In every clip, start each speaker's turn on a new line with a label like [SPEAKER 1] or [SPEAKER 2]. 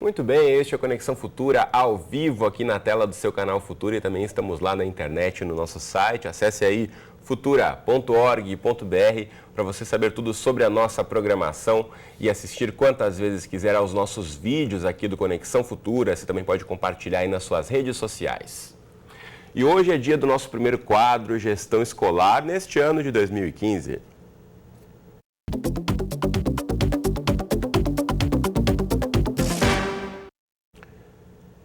[SPEAKER 1] Muito bem, este é o Conexão Futura ao vivo aqui na tela do seu canal Futura e também estamos lá na internet, no nosso site. Acesse aí futura.org.br para você saber tudo sobre a nossa programação e assistir quantas vezes quiser aos nossos vídeos aqui do Conexão Futura. Você também pode compartilhar aí nas suas redes sociais. E hoje é dia do nosso primeiro quadro, Gestão Escolar, neste ano de 2015.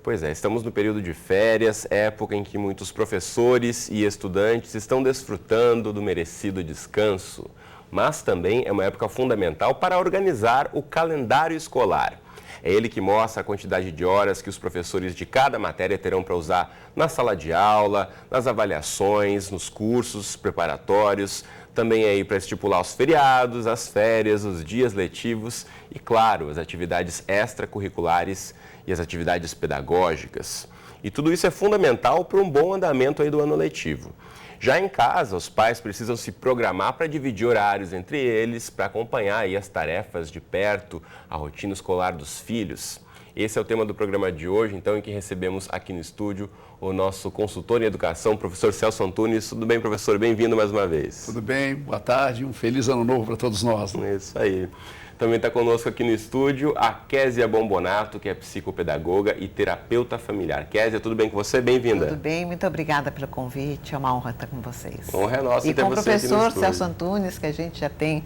[SPEAKER 1] Pois é, estamos no período de férias, época em que muitos professores e estudantes estão desfrutando do merecido descanso, mas também é uma época fundamental para organizar o calendário escolar. É ele que mostra a quantidade de horas que os professores de cada matéria terão para usar na sala de aula, nas avaliações, nos cursos preparatórios, também aí para estipular os feriados, as férias, os dias letivos e, claro, as atividades extracurriculares e as atividades pedagógicas. E tudo isso é fundamental para um bom andamento aí do ano letivo. Já em casa, os pais precisam se programar para dividir horários entre eles, para acompanhar aí as tarefas de perto, a rotina escolar dos filhos. Esse é o tema do programa de hoje, então, em que recebemos aqui no estúdio o nosso consultor em educação, o professor Celso Antunes. Tudo bem, professor? Bem-vindo mais uma vez.
[SPEAKER 2] Tudo bem, boa tarde, um feliz ano novo para todos nós.
[SPEAKER 1] É isso aí. Também está conosco aqui no estúdio a Késia Bombonato, que é psicopedagoga e terapeuta familiar. Késia, tudo bem com você? Bem-vinda.
[SPEAKER 3] Tudo bem, muito obrigada pelo convite, é uma honra estar com vocês.
[SPEAKER 1] Honra é nossa
[SPEAKER 3] e
[SPEAKER 1] ter
[SPEAKER 3] com o
[SPEAKER 1] você aqui no
[SPEAKER 3] professor
[SPEAKER 1] estúdio.
[SPEAKER 3] Celso Antunes, que a gente já tem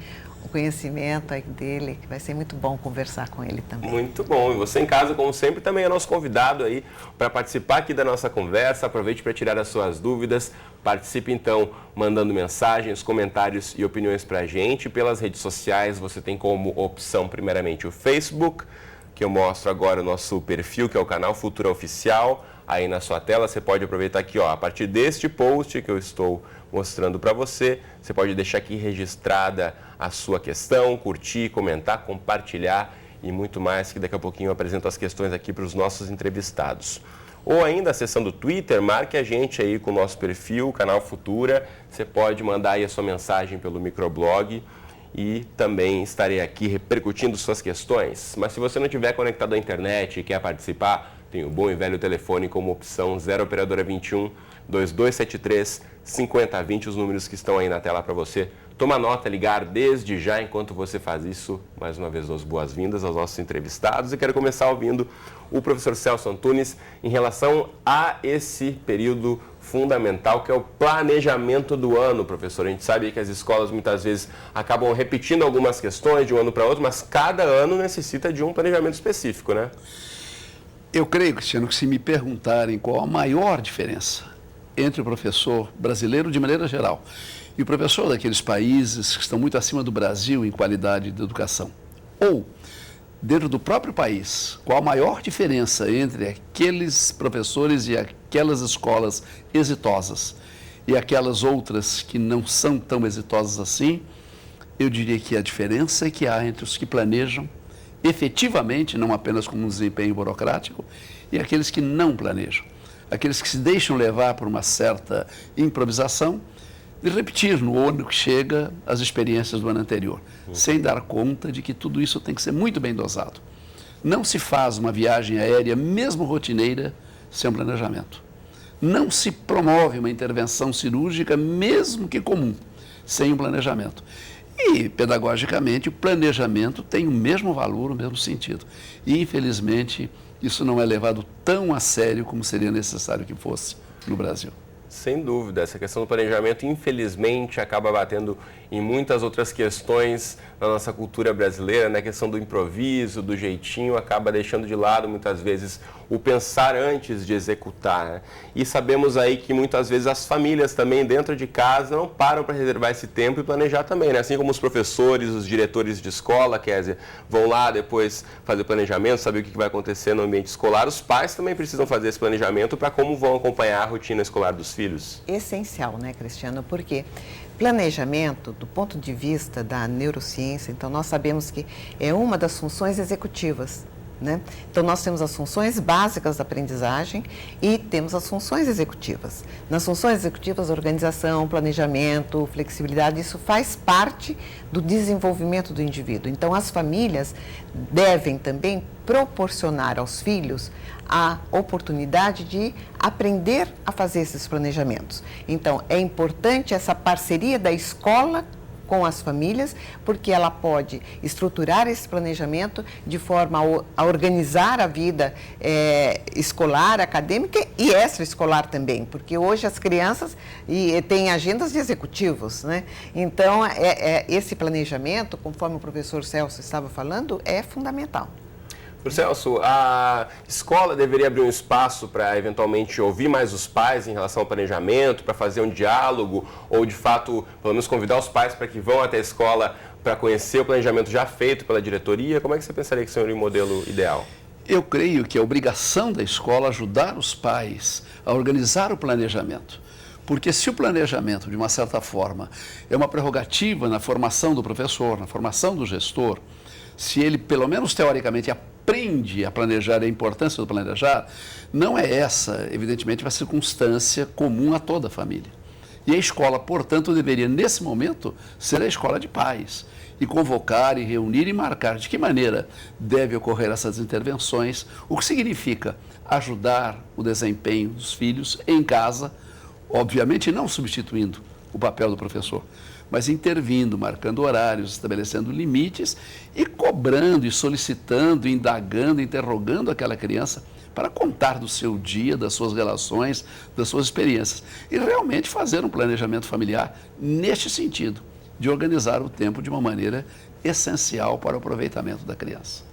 [SPEAKER 3] o conhecimento aí dele, que vai ser muito bom conversar com ele também.
[SPEAKER 1] Muito bom. E você em casa, como sempre, também é nosso convidado aí para participar aqui da nossa conversa. Aproveite para tirar as suas dúvidas. Participe, então, mandando mensagens, comentários e opiniões para a gente. Pelas redes sociais, você tem como opção, primeiramente, o Facebook, que eu mostro agora o nosso perfil, que é o canal Futura Oficial. Aí na sua tela, você pode aproveitar aqui, ó, a partir deste post que eu estou mostrando para você, você pode deixar aqui registrada a sua questão, curtir, comentar, compartilhar e muito mais, que daqui a pouquinho eu apresento as questões aqui para os nossos entrevistados. Ou ainda acessando o Twitter, marque a gente aí com o nosso perfil, canal Futura. Você pode mandar aí a sua mensagem pelo microblog e também estarei aqui repercutindo suas questões. Mas se você não estiver conectado à internet e quer participar, tem o bom e velho telefone como opção 0 operadora 21 2273 5020, os números que estão aí na tela para você. Toma nota, ligar desde já. Enquanto você faz isso, mais uma vez, dou as boas-vindas aos nossos entrevistados. E quero começar ouvindo o professor Celso Antunes em relação a esse período fundamental que é o planejamento do ano, professor. A gente sabe que as escolas muitas vezes acabam repetindo algumas questões de um ano para outro, mas cada ano necessita de um planejamento específico, né?
[SPEAKER 2] Eu creio, Cristiano, que se me perguntarem qual a maior diferença entre o professor brasileiro, de maneira geral, e o professor daqueles países que estão muito acima do Brasil em qualidade de educação, ou dentro do próprio país, qual a maior diferença entre aqueles professores e aquelas escolas exitosas e aquelas outras que não são tão exitosas assim, eu diria que a diferença que há entre os que planejam efetivamente, não apenas como um desempenho burocrático, e aqueles que não planejam, aqueles que se deixam levar por uma certa improvisação, de repetir no ano que chega as experiências do ano anterior, sem dar conta de que tudo isso tem que ser muito bem dosado. Não se faz uma viagem aérea, mesmo rotineira, sem um planejamento. Não se promove uma intervenção cirúrgica, mesmo que comum, sem um planejamento. E, pedagogicamente, o planejamento tem o mesmo valor, o mesmo sentido. E, infelizmente, isso não é levado tão a sério como seria necessário que fosse no Brasil.
[SPEAKER 1] Sem dúvida, essa questão do planejamento, infelizmente, acaba batendo em muitas outras questões na nossa cultura brasileira, né? A questão do improviso, do jeitinho, acaba deixando de lado, muitas vezes, o pensar antes de executar, né? E sabemos aí que, muitas vezes, as famílias também, dentro de casa, não param para reservar esse tempo e planejar também, né? Assim como os professores, os diretores de escola, quer dizer, vão lá depois fazer planejamento, saber o que vai acontecer no ambiente escolar, os pais também precisam fazer esse planejamento para como vão acompanhar a rotina escolar dos filhos.
[SPEAKER 3] Essencial, né, Cristiano? Porque planejamento, do ponto de vista da neurociência, então nós sabemos que é uma das funções executivas né? Então, nós temos as funções básicas da aprendizagem e temos as funções executivas. Nas funções executivas, organização, planejamento, flexibilidade, isso faz parte do desenvolvimento do indivíduo. Então, as famílias devem também proporcionar aos filhos a oportunidade de aprender a fazer esses planejamentos. Então, é importante essa parceria da escola com as famílias, porque ela pode estruturar esse planejamento de forma a organizar a vida escolar, acadêmica e extraescolar também, porque hoje as crianças têm agendas de executivos, né? Então, esse planejamento, conforme o professor Celso estava falando, é fundamental.
[SPEAKER 1] Celso, a escola deveria abrir um espaço para eventualmente ouvir mais os pais em relação ao planejamento, para fazer um diálogo, ou de fato, pelo menos convidar os pais para que vão até a escola para conhecer o planejamento já feito pela diretoria? Como é que você pensaria que seria o modelo ideal?
[SPEAKER 2] Eu creio que é obrigação da escola ajudar os pais a organizar o planejamento. Porque se o planejamento, de uma certa forma, é uma prerrogativa na formação do professor, na formação do gestor, se ele, pelo menos teoricamente, aprende a planejar, a importância do planejar, não é essa, evidentemente, uma circunstância comum a toda a família. E a escola, portanto, deveria, nesse momento, ser a escola de pais, e convocar, e reunir e marcar de que maneira deve ocorrer essas intervenções, o que significa ajudar o desempenho dos filhos em casa, obviamente não substituindo o papel do professor, mas intervindo, marcando horários, estabelecendo limites e cobrando e solicitando, indagando, interrogando aquela criança para contar do seu dia, das suas relações, das suas experiências. E realmente fazer um planejamento familiar neste sentido, de organizar o tempo de uma maneira essencial para o aproveitamento da criança.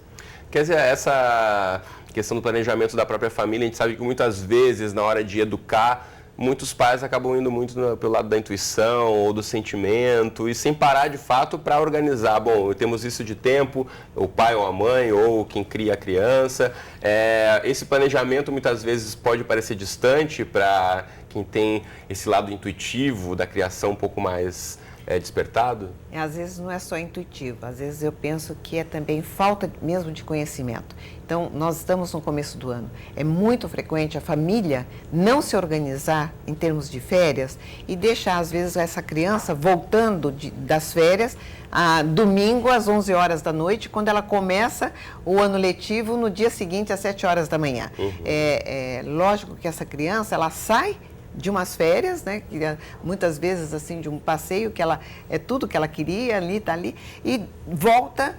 [SPEAKER 1] Quer dizer, essa questão do planejamento da própria família, a gente sabe que muitas vezes, na hora de educar, muitos pais acabam indo muito pelo lado da intuição ou do sentimento e sem parar de fato para organizar. Bom, temos isso de tempo, o pai ou a mãe ou quem cria a criança. Esse planejamento muitas vezes pode parecer distante para quem tem esse lado intuitivo da criação um pouco mais despertado?
[SPEAKER 3] Às vezes não é só intuitivo, às vezes eu penso que é também falta mesmo de conhecimento. Então, nós estamos no começo do ano. É muito frequente a família não se organizar em termos de férias e deixar, às vezes, essa criança voltando das férias domingo às 11 horas da noite, quando ela começa o ano letivo no dia seguinte às 7 horas da manhã.
[SPEAKER 1] Uhum.
[SPEAKER 3] Lógico que essa criança, ela sai de umas férias, né, que muitas vezes assim de um passeio que ela tudo que ela queria ali, tá ali, e volta,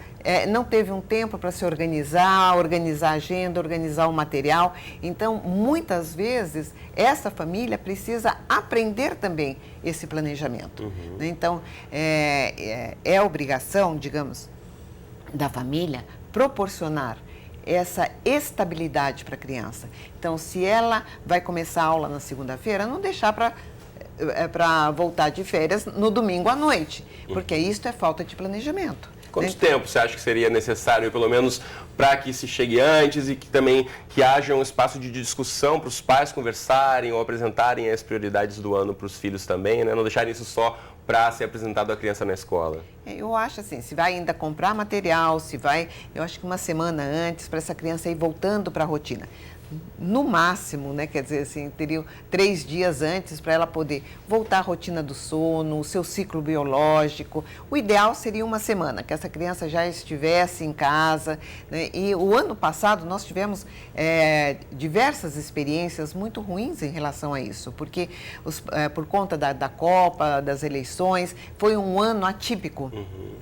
[SPEAKER 3] não teve um tempo para se organizar a agenda, organizar o material. Então, muitas vezes essa família precisa aprender também esse planejamento.
[SPEAKER 1] Uhum.
[SPEAKER 3] Então, é obrigação, digamos, da família proporcionar essa estabilidade para a criança. Então, se ela vai começar a aula na segunda-feira, não deixar para voltar de férias no domingo à noite, porque isso é falta de planejamento.
[SPEAKER 1] Quanto tempo você acha que seria necessário, pelo menos, para que se chegue antes e que também que haja um espaço de discussão para os pais conversarem ou apresentarem as prioridades do ano para os filhos também, né? Não deixarem isso só para ser apresentado à criança na escola?
[SPEAKER 3] Eu acho assim, se vai ainda comprar material, eu acho que uma semana antes, para essa criança ir voltando para a rotina. No máximo, né, quer dizer assim, teriam 3 dias antes para ela poder voltar à rotina do sono, o seu ciclo biológico. O ideal seria uma semana, que essa criança já estivesse em casa, né? E o ano passado nós tivemos diversas experiências muito ruins em relação a isso, porque por conta da Copa, das eleições, foi um ano atípico.
[SPEAKER 1] Uhum.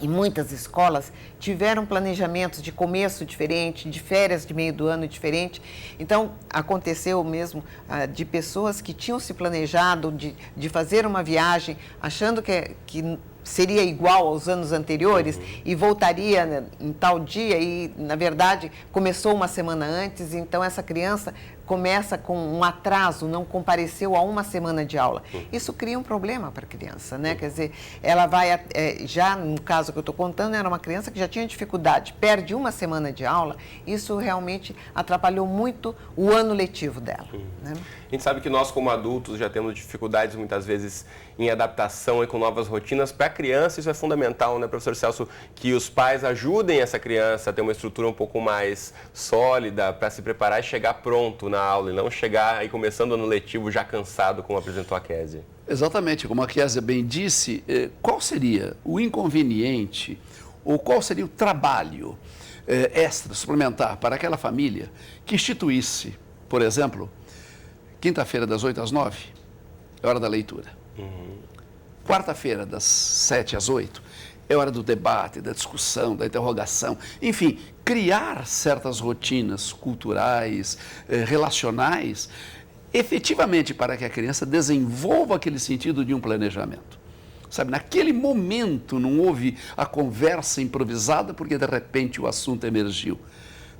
[SPEAKER 3] E muitas escolas tiveram planejamentos de começo diferente, de férias de meio do ano diferente. Então, aconteceu mesmo de pessoas que tinham se planejado de fazer uma viagem achando que seria igual aos anos anteriores. Uhum. E voltaria, né, em tal dia e, na verdade, começou uma semana antes. Então, essa criança começa com um atraso, não compareceu a uma semana de aula. Isso cria um problema para a criança, né? Quer dizer, ela vai, já no caso que eu estou contando, era uma criança que já tinha dificuldade, perde uma semana de aula, isso realmente atrapalhou muito o ano letivo dela. Né?
[SPEAKER 1] A gente sabe que nós, como adultos, já temos dificuldades muitas vezes em adaptação e com novas rotinas. Para a criança, isso é fundamental, né, professor Celso, que os pais ajudem essa criança a ter uma estrutura um pouco mais sólida para se preparar e chegar pronto na aula e não chegar aí começando o ano letivo já cansado, como apresentou a Kézia.
[SPEAKER 2] Exatamente, como a Kézia bem disse, qual seria o inconveniente ou qual seria o trabalho extra, suplementar para aquela família que instituísse, por exemplo, quinta-feira das 8 às 9, é hora da leitura. Quarta-feira das 7 às 8, é hora do debate, da discussão, da interrogação. Enfim, criar certas rotinas culturais, relacionais, efetivamente para que a criança desenvolva aquele sentido de um planejamento. Sabe, naquele momento não houve a conversa improvisada porque de repente o assunto emergiu.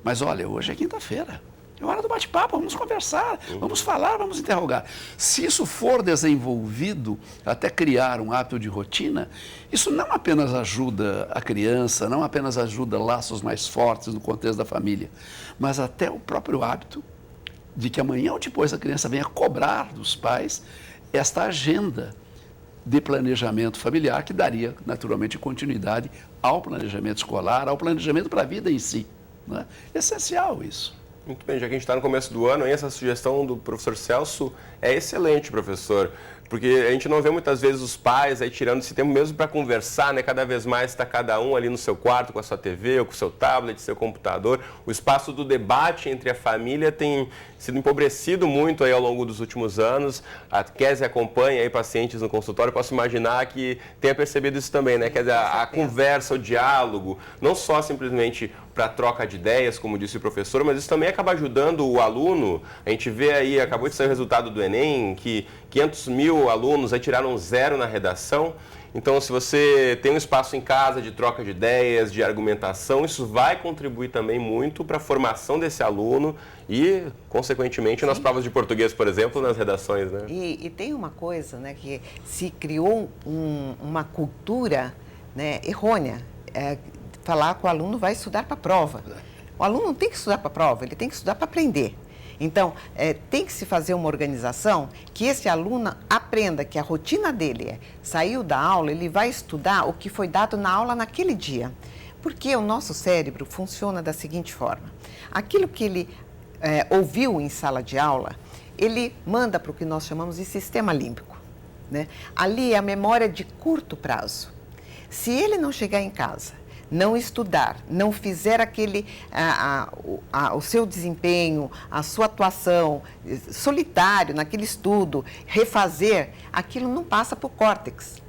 [SPEAKER 2] Mas olha, hoje é quinta-feira. É hora do bate-papo, vamos conversar, vamos falar, vamos interrogar. Se isso for desenvolvido até criar um hábito de rotina, isso não apenas ajuda a criança, não apenas ajuda laços mais fortes no contexto da família, mas até o próprio hábito de que amanhã ou depois a criança venha cobrar dos pais esta agenda de planejamento familiar que daria naturalmente continuidade ao planejamento escolar, ao planejamento para a vida em si. Não é? Essencial isso.
[SPEAKER 1] Muito bem, já que a gente está no começo do ano, essa sugestão do professor Celso é excelente, professor, porque a gente não vê muitas vezes os pais aí tirando esse tempo mesmo para conversar, né? Cada vez mais está cada um ali no seu quarto com a sua TV ou com o seu tablet, seu computador. O espaço do debate entre a família tem sido empobrecido muito aí ao longo dos últimos anos. A Kézia acompanha aí pacientes no consultório, posso imaginar que tenha percebido isso também, né? Quer dizer, a conversa, o diálogo, não só simplesmente para troca de ideias, como disse o professor, mas isso também acaba ajudando o aluno. A gente vê aí, acabou de sair o resultado do Enem, que 500 mil alunos aí tiraram 0 na redação. Então, se você tem um espaço em casa de troca de ideias, de argumentação, isso vai contribuir também muito para a formação desse aluno e, consequentemente, nas provas de português, por exemplo, nas redações, né?
[SPEAKER 3] E tem uma coisa, né, que se criou uma cultura, né, errônea, falar que o aluno vai estudar para a prova. O aluno não tem que estudar para a prova, ele tem que estudar para aprender. Então, tem que se fazer uma organização que esse aluno aprenda que a rotina dele saiu da aula, ele vai estudar o que foi dado na aula naquele dia. Porque o nosso cérebro funciona da seguinte forma. Aquilo que ele ouviu em sala de aula, ele manda para o que nós chamamos de sistema límbico. Né? Ali é a memória de curto prazo. Se ele não chegar em casa, não estudar, não fizer o seu desempenho, a sua atuação solitário naquele estudo, refazer, aquilo não passa para o córtex,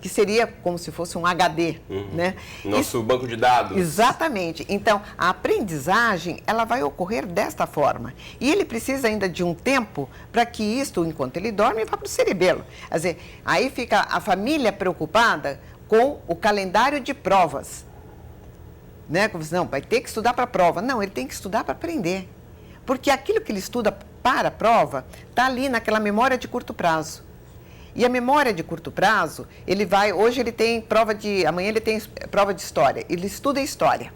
[SPEAKER 3] que seria como se fosse um HD. Né?
[SPEAKER 1] Nosso banco de dados.
[SPEAKER 3] Exatamente. Então, a aprendizagem, ela vai ocorrer desta forma. E ele precisa ainda de um tempo para que isto, enquanto ele dorme, vá para o cerebelo. Quer dizer, aí fica a família preocupada com o calendário de provas. Né? Não, vai ter que estudar para a prova. Não, ele tem que estudar para aprender. Porque aquilo que ele estuda para a prova está ali naquela memória de curto prazo. E a memória de curto prazo, hoje ele tem amanhã ele tem prova de história. Ele estuda história.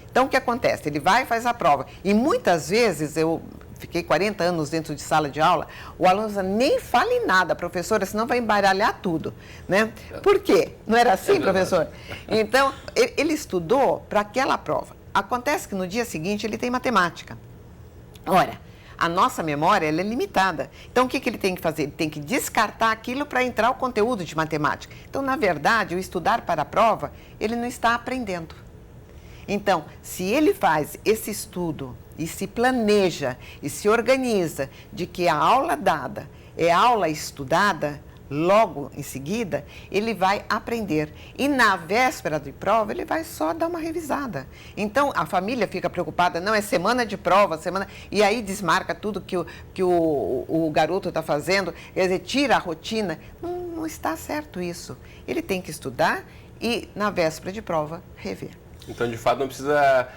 [SPEAKER 3] Então, o que acontece? Ele vai e faz a prova. E muitas vezes, eu fiquei 40 anos dentro de sala de aula, o aluno nem fala em nada, professora, senão vai embaralhar tudo. Né? Por quê? Não era assim, professor? Então, ele estudou para aquela prova. Acontece que no dia seguinte ele tem matemática. Ora, a nossa memória ela é limitada. Então, o que ele tem que fazer? Ele tem que descartar aquilo para entrar o conteúdo de matemática. Então, na verdade, o estudar para a prova, ele não está aprendendo. Então, se ele faz esse estudo e se planeja e se organiza de que a aula dada é aula estudada, logo em seguida, ele vai aprender. E na véspera de prova, ele vai só dar uma revisada. Então, a família fica preocupada, não, é semana de prova, e aí desmarca tudo que o garoto está fazendo, quer dizer, tira a rotina. Não está certo isso. Ele tem que estudar e, na véspera de prova, rever.
[SPEAKER 1] Então, de fato, não precisa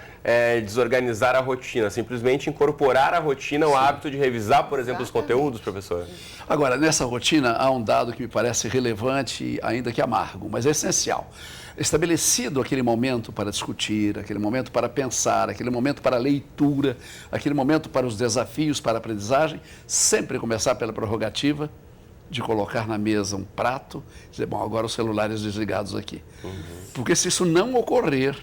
[SPEAKER 1] desorganizar a rotina, simplesmente incorporar a rotina, o hábito de revisar, por exemplo, os conteúdos, professor.
[SPEAKER 2] Agora, nessa rotina, há um dado que me parece relevante, ainda que amargo, mas é essencial. Estabelecido aquele momento para discutir, aquele momento para pensar, aquele momento para leitura, aquele momento para os desafios, para a aprendizagem, sempre começar pela prerrogativa de colocar na mesa um prato e dizer, bom, agora os celulares desligados aqui. Porque se isso não ocorrer,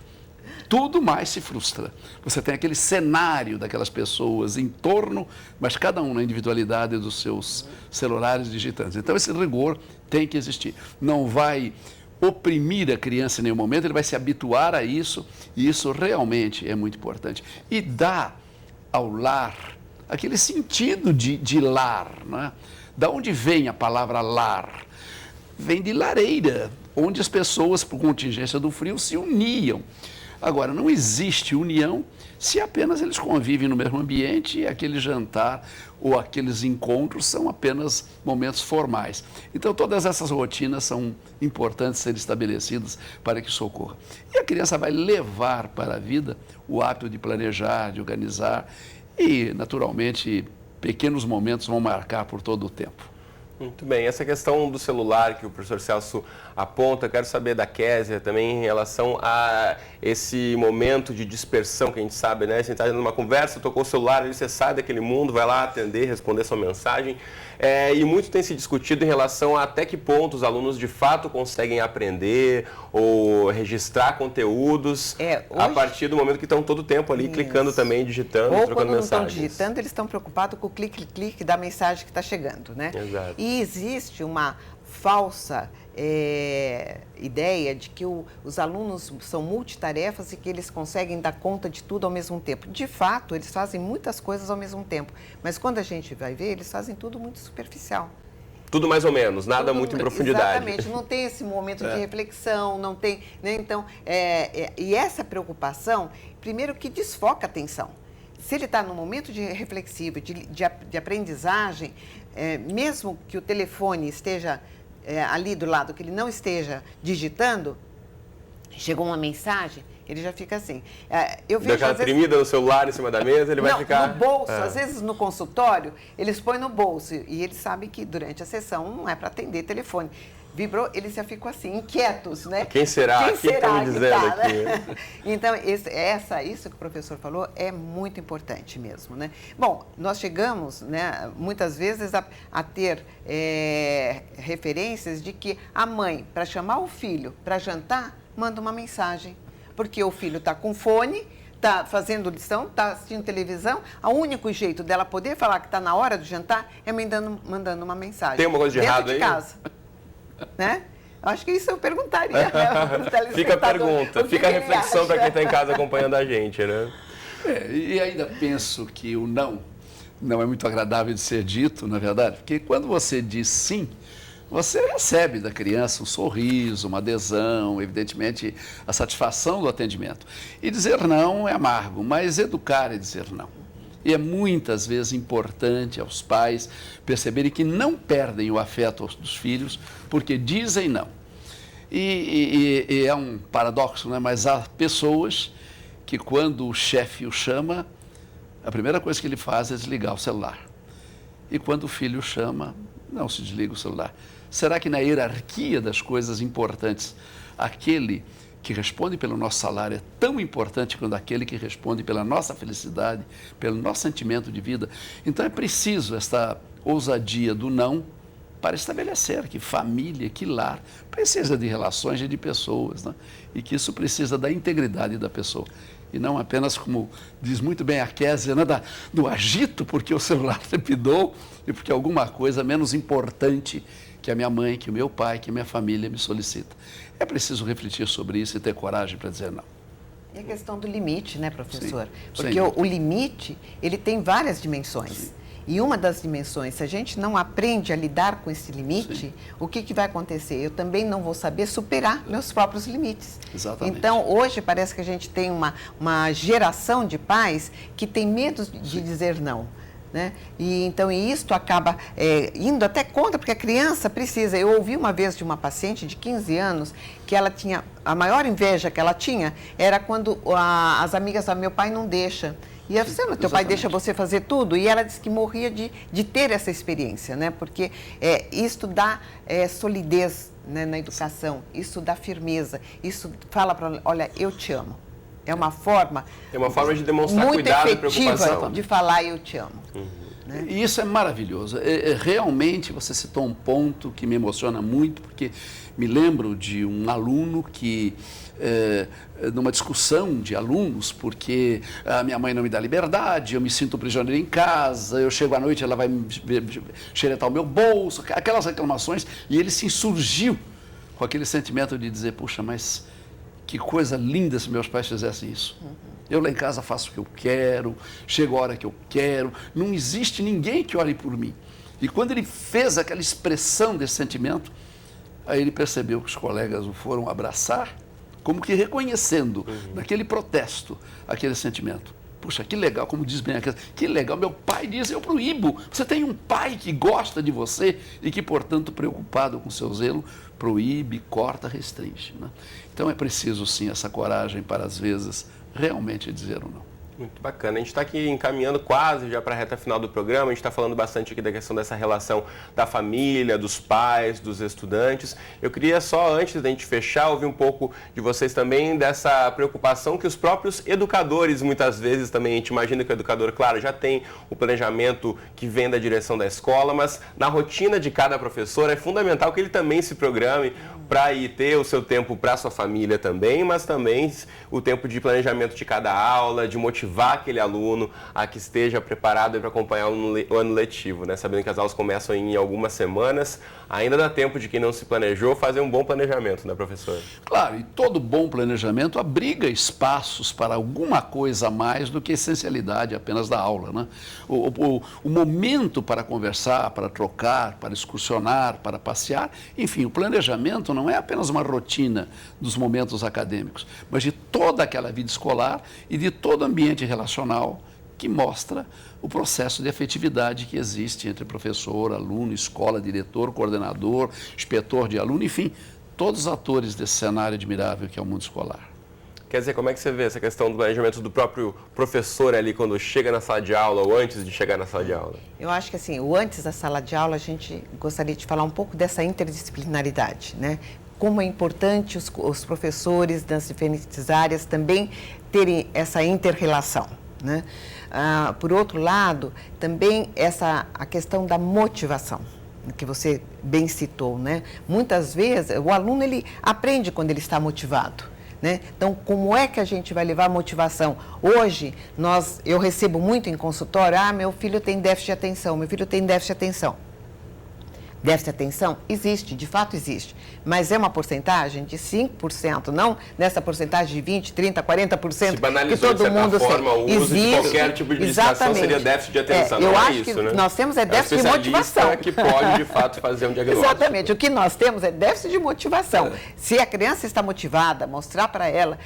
[SPEAKER 2] tudo mais se frustra. Você tem aquele cenário daquelas pessoas em torno, mas cada um na individualidade dos seus celulares digitantes. Então, esse rigor tem que existir. Não vai oprimir a criança em nenhum momento, ele vai se habituar a isso, e isso realmente é muito importante. E dá ao lar aquele sentido de lar, né? Da onde vem a palavra lar? Vem de lareira, onde as pessoas, por contingência do frio, se uniam. Agora, não existe união se apenas eles convivem no mesmo ambiente e aquele jantar ou aqueles encontros são apenas momentos formais. Então, todas essas rotinas são importantes serem estabelecidas para que isso ocorra. E a criança vai levar para a vida o hábito de planejar, de organizar e, naturalmente, pequenos momentos vão marcar por todo o tempo.
[SPEAKER 1] Muito bem. Essa questão do celular que o professor Celso aponta, quero saber da Kézia também em relação a esse momento de dispersão que a gente sabe, né? Você está numa conversa, tocou o celular, você sai daquele mundo, vai lá atender, responder sua mensagem. E muito tem se discutido em relação a até que ponto os alunos de fato conseguem aprender ou registrar conteúdos
[SPEAKER 3] hoje,
[SPEAKER 1] a partir do momento que estão todo o tempo ali clicando também, digitando,
[SPEAKER 3] ou
[SPEAKER 1] trocando mensagens.
[SPEAKER 3] Ou quando não estão digitando, eles estão preocupados com o clique da mensagem que está chegando, né?
[SPEAKER 1] Exato.
[SPEAKER 3] E existe uma falsa ideia de que os alunos são multitarefas e que eles conseguem dar conta de tudo ao mesmo tempo. De fato, eles fazem muitas coisas ao mesmo tempo, mas quando a gente vai ver, eles fazem tudo muito superficial.
[SPEAKER 1] Tudo mais ou menos, nada muito em profundidade.
[SPEAKER 3] Exatamente, não tem esse momento de reflexão, não tem, né? Então, e essa preocupação, primeiro que desfoca a atenção. Se ele está num momento de reflexivo, de aprendizagem, mesmo que o telefone esteja ali do lado, que ele não esteja digitando, chegou uma mensagem, ele já fica assim. Eu vejo,
[SPEAKER 1] aquela tremida no celular em cima da mesa, ele vai ficar...
[SPEAKER 3] no bolso, às vezes no consultório, eles põem no bolso e eles sabem que durante a sessão não é para atender telefone. Vibrou, eles já ficam assim, inquietos, né?
[SPEAKER 1] Quem será? Quem está me dizendo aqui?
[SPEAKER 3] Né? Então, isso que o professor falou é muito importante mesmo, né? Bom, nós chegamos, né, muitas vezes a ter referências de que a mãe, para chamar o filho para jantar, manda uma mensagem, porque o filho está com fone, está fazendo lição, está assistindo televisão, o único jeito dela poder falar que está na hora do jantar é mandando uma mensagem.
[SPEAKER 1] Tem uma coisa de errado aí?
[SPEAKER 3] Dentro de casa. Né? Acho que isso eu perguntaria, né?
[SPEAKER 1] Fica a pergunta, fica a reflexão para quem está em casa acompanhando a gente, né?
[SPEAKER 2] E ainda penso que o não é muito agradável de ser dito, na verdade, porque quando você diz sim, você recebe da criança um sorriso, uma adesão, evidentemente a satisfação do atendimento. E dizer não é amargo, mas educar é dizer não. E é muitas vezes importante aos pais perceberem que não perdem o afeto dos filhos porque dizem não. E é um paradoxo, né? Mas há pessoas que quando o chefe o chama, a primeira coisa que ele faz é desligar o celular. E quando o filho o chama, não se desliga o celular. Será que na hierarquia das coisas importantes, aquele que responde pelo nosso salário é tão importante quanto aquele que responde pela nossa felicidade, pelo nosso sentimento de vida? Então é preciso esta ousadia do não para estabelecer que família, que lar, precisa de relações e de pessoas, né? E que isso precisa da integridade da pessoa. E não apenas, como diz muito bem a Kézia, né, do agito porque o celular trepidou e porque alguma coisa menos importante que a minha mãe, que o meu pai, que a minha família me solicita. É preciso refletir sobre isso e ter coragem para dizer não.
[SPEAKER 3] E a questão do limite, né, professor?
[SPEAKER 2] Sim,
[SPEAKER 3] porque o limite, ele tem várias dimensões. Sim. E uma das dimensões, se a gente não aprende a lidar com esse limite, sim, o que vai acontecer? Eu também não vou saber superar meus próprios limites.
[SPEAKER 2] Exatamente.
[SPEAKER 3] Então, hoje parece que a gente tem uma geração de pais que tem medo de dizer não. né? E então isto acaba indo até contra, porque a criança precisa. Eu ouvi uma vez de uma paciente de 15 anos que ela tinha, a maior inveja que ela tinha era quando as amigas do meu pai não deixam. E ela disse, teu pai deixa você fazer tudo? E ela disse que morria de ter essa experiência, né? Porque isto dá solidez, né, na educação, isso dá firmeza, isso fala para ela, olha, eu te amo. É uma forma
[SPEAKER 1] de demonstrar
[SPEAKER 3] muito
[SPEAKER 1] cuidado e
[SPEAKER 3] efetiva
[SPEAKER 1] preocupação.
[SPEAKER 3] de falar eu te amo.
[SPEAKER 2] Né? E isso é maravilhoso. Realmente você citou um ponto que me emociona muito, porque me lembro de um aluno que, numa discussão de alunos, porque a minha mãe não me dá liberdade, eu me sinto prisioneiro em casa, eu chego à noite, ela vai xeretar o meu bolso, aquelas reclamações, e ele se insurgiu com aquele sentimento de dizer, puxa, mas que coisa linda se meus pais fizessem isso. Eu lá em casa faço o que eu quero, chego a hora que eu quero, não existe ninguém que olhe por mim. E quando ele fez aquela expressão desse sentimento, aí ele percebeu que os colegas o foram abraçar, como que reconhecendo naquele protesto aquele sentimento. Puxa, que legal, como diz bem a criança, que legal, meu pai diz, eu proíbo. Você tem um pai que gosta de você e que, portanto, preocupado com seu zelo, proíbe, corta, restringe. Né? Então é preciso, sim, essa coragem para, às vezes, realmente dizer ou não.
[SPEAKER 1] Muito bacana. A gente está aqui encaminhando quase já para a reta final do programa. A gente está falando bastante aqui da questão dessa relação da família, dos pais, dos estudantes. Eu queria só, antes da gente fechar, ouvir um pouco de vocês também dessa preocupação que os próprios educadores, muitas vezes também, a gente imagina que o educador, claro, já tem o planejamento que vem da direção da escola, mas na rotina de cada professor é fundamental que ele também se programe para ir ter o seu tempo para a sua família também, mas também o tempo de planejamento de cada aula, de motivar aquele aluno a que esteja preparado para acompanhar o ano letivo, né? Sabendo que as aulas começam em algumas semanas, ainda dá tempo de quem não se planejou fazer um bom planejamento, né, professor?
[SPEAKER 2] Claro, e todo bom planejamento abriga espaços para alguma coisa a mais do que a essencialidade apenas da aula, né? O momento para conversar, para trocar, para excursionar, para passear, enfim, o planejamento não é apenas uma rotina dos momentos acadêmicos, mas de toda aquela vida escolar e de todo o ambiente relacional que mostra o processo de afetividade que existe entre professor, aluno, escola, diretor, coordenador, inspetor de aluno, enfim, todos os atores desse cenário admirável que é o mundo escolar.
[SPEAKER 1] Quer dizer, como é que você vê essa questão do planejamento do próprio professor ali quando chega na sala de aula ou antes de chegar na sala de aula?
[SPEAKER 3] Eu acho que assim, o antes da sala de aula, a gente gostaria de falar um pouco dessa interdisciplinaridade, né? Como é importante os professores das diferentes áreas também terem essa inter-relação, né? Por outro lado, também a questão da motivação, que você bem citou, né? Muitas vezes o aluno ele aprende quando ele está motivado, né? Então, como é que a gente vai levar a motivação? Hoje, eu recebo muito em consultório, meu filho tem déficit de atenção, meu filho tem déficit de atenção. Déficit de atenção? Existe, de fato existe, mas é uma porcentagem de 5%, não nessa porcentagem de 20%, 30%, 40%
[SPEAKER 1] Se banalizou,
[SPEAKER 3] que todo mundo
[SPEAKER 1] forma, o uso de qualquer tipo de distração seria déficit de atenção,
[SPEAKER 3] eu
[SPEAKER 1] não
[SPEAKER 3] acho
[SPEAKER 1] é isso,
[SPEAKER 3] que
[SPEAKER 1] né?
[SPEAKER 3] nós temos déficit de motivação.
[SPEAKER 1] Que pode, de fato, fazer um diagnóstico.
[SPEAKER 3] Exatamente, o que nós temos é déficit de motivação. Se a criança está motivada, mostrar para ela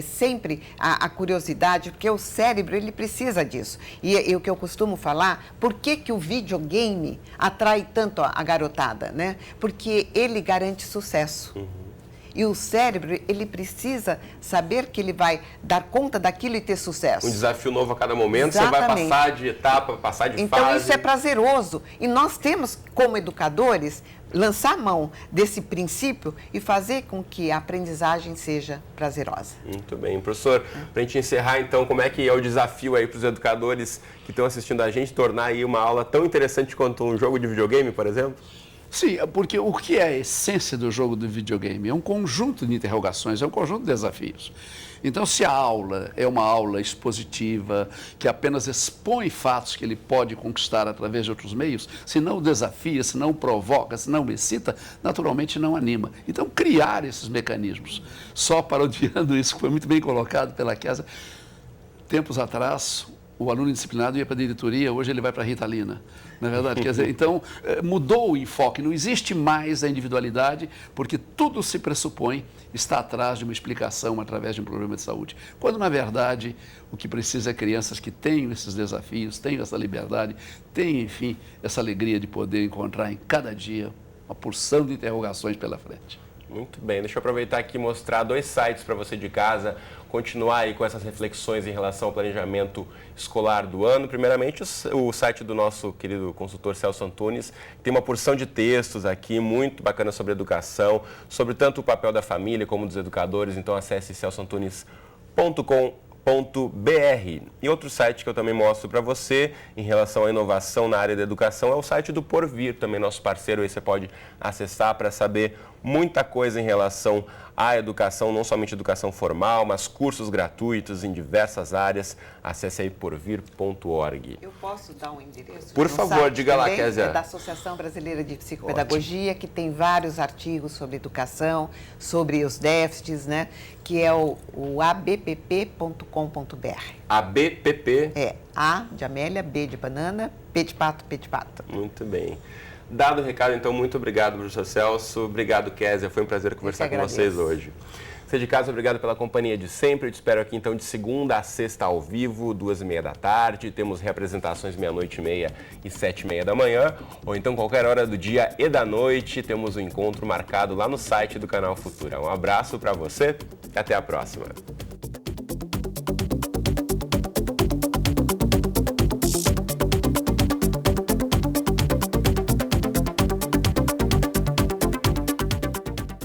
[SPEAKER 3] sempre a curiosidade, porque o cérebro, ele precisa disso. E o que eu costumo falar, por que o videogame atrai tanto a garotada, né? Porque ele garante sucesso. E o cérebro, ele precisa saber que ele vai dar conta daquilo e ter sucesso.
[SPEAKER 1] Um desafio novo a cada momento,
[SPEAKER 3] Exatamente.
[SPEAKER 1] Você vai passar de etapa, passar de
[SPEAKER 3] então,
[SPEAKER 1] fase.
[SPEAKER 3] Isso é prazeroso. E nós temos, como educadores, lançar a mão desse princípio e fazer com que a aprendizagem seja prazerosa.
[SPEAKER 1] Muito bem. Professor, para a gente encerrar, então, como é que é o desafio aí para os educadores que estão assistindo a gente tornar aí uma aula tão interessante quanto um jogo de videogame, por exemplo?
[SPEAKER 2] Sim, porque o que é a essência do jogo do videogame? É um conjunto de interrogações, é um conjunto de desafios. Então, se a aula é uma aula expositiva, que apenas expõe fatos que ele pode conquistar através de outros meios, se não o desafia, se não o provoca, se não o excita, naturalmente não anima. Então, criar esses mecanismos. Só parodiando isso, que foi muito bem colocado pela Kézia, tempos atrás, o aluno indisciplinado ia para a diretoria, hoje ele vai para a Ritalina. Na verdade, quer dizer, então mudou o enfoque, não existe mais a individualidade, porque tudo se pressupõe estar atrás de uma explicação através de um problema de saúde. Quando, na verdade, o que precisa é crianças que tenham esses desafios, tenham essa liberdade, tenham, enfim, essa alegria de poder encontrar em cada dia uma porção de interrogações pela frente.
[SPEAKER 1] Muito bem, deixa eu aproveitar aqui e mostrar 2 sites para você de casa continuar aí com essas reflexões em relação ao planejamento escolar do ano. Primeiramente, o site do nosso querido consultor Celso Antunes, tem uma porção de textos aqui muito bacana sobre educação, sobre tanto o papel da família como dos educadores, então acesse celsoantunes.com.br. E outro site que eu também mostro para você em relação à inovação na área da educação é o site do Porvir, também nosso parceiro, aí você pode acessar para saber muita coisa em relação à educação, não somente educação formal, mas cursos gratuitos em diversas áreas. Acesse aí porvir.org.
[SPEAKER 3] Eu posso dar um endereço?
[SPEAKER 1] Por favor, diga lá, Kézia.
[SPEAKER 3] É da Associação Brasileira de Psicopedagogia, que tem vários artigos sobre educação, sobre os déficits, né? Que é o abpp.com.br.
[SPEAKER 1] ABPP?
[SPEAKER 3] É, A de Amélia, B de banana, P de pato, P de pato.
[SPEAKER 1] Muito bem. Dado o recado, então, muito obrigado, professor Celso. Obrigado, Kézia. Foi um prazer conversar com vocês hoje. Você de casa, obrigado pela companhia de sempre. Eu te espero aqui, então, de segunda a sexta ao vivo, 2h30 da tarde. Temos representações 00:30 e 7h30 da manhã. Ou então, qualquer hora do dia e da noite, temos um encontro marcado lá no site do Canal Futura. Um abraço para você e até a próxima.